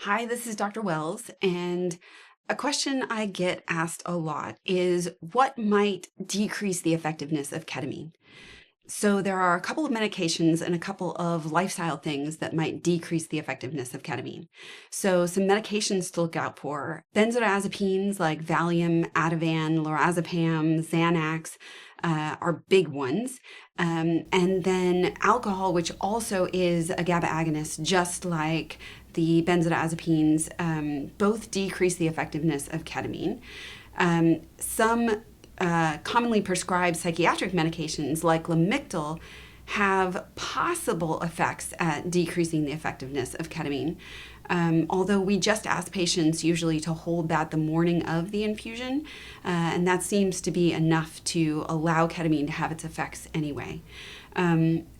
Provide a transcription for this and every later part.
Hi, this is Dr. Wells, and a question I get asked a lot is what might decrease the effectiveness of ketamine? So, there are a couple of medications and a couple of lifestyle things that might decrease the effectiveness of ketamine. So, some medications to look out for benzodiazepines like Valium, Ativan, lorazepam, Xanax. Are big ones. And then alcohol, which also is a GABA agonist, just like the benzodiazepines, both decrease the effectiveness of ketamine. Some commonly prescribed psychiatric medications like Lamictal have possible effects at decreasing the effectiveness of ketamine. Although we just ask patients usually to hold that the morning of the infusion, and that seems to be enough to allow ketamine to have its effects anyway.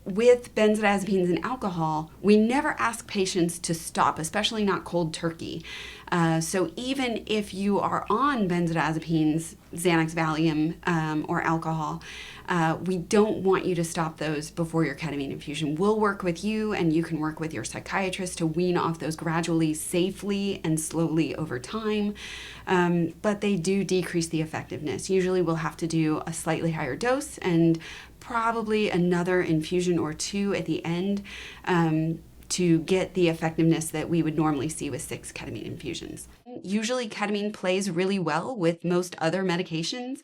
With benzodiazepines and alcohol, we never ask patients to stop, especially not cold turkey. So even if you are on benzodiazepines, Xanax, Valium, or alcohol, we don't want you to stop those before your ketamine infusion. We'll work with you, and you can work with your psychiatrist to wean off those gradually, safely, and slowly over time. But they do decrease the effectiveness. Usually we'll have to do a slightly higher dose and probably another infusion or two at the end to get the effectiveness that we would normally see with 6 ketamine infusions. Usually ketamine plays really well with most other medications.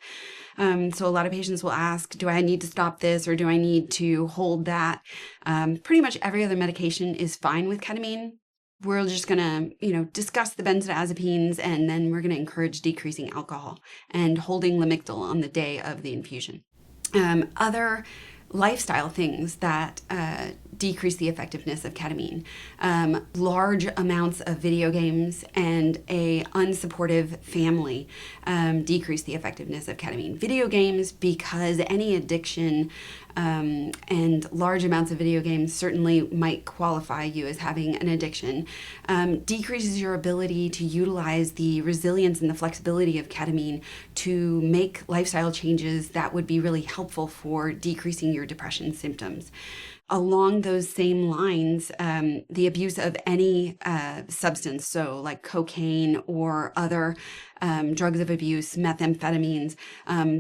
So a lot of patients will ask, do I need to stop this or do I need to hold that? Pretty much every other medication is fine with ketamine. We're just going to, discuss the benzodiazepines, and then we're going to encourage decreasing alcohol and holding Lamictal on the day of the infusion. Other lifestyle things that decrease the effectiveness of ketamine. Large amounts of video games and a unsupportive family decrease the effectiveness of ketamine. Video games, because any addiction and large amounts of video games certainly might qualify you as having an addiction, decreases your ability to utilize the resilience and the flexibility of ketamine to make lifestyle changes that would be really helpful for decreasing your depression symptoms. Along those same lines, the abuse of any substance, so like cocaine or other drugs of abuse, methamphetamines,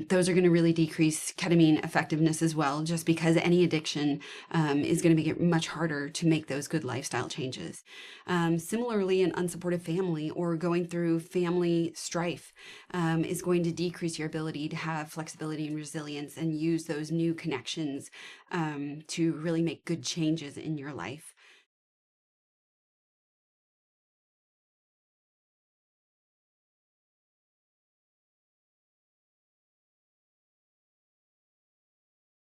those are going to really decrease ketamine effectiveness as well, just because any addiction is going to make it much harder to make those good lifestyle changes. Similarly, an unsupportive family or going through family strife is going to decrease your ability to have flexibility and resilience and use those new connections to really make good changes in your life.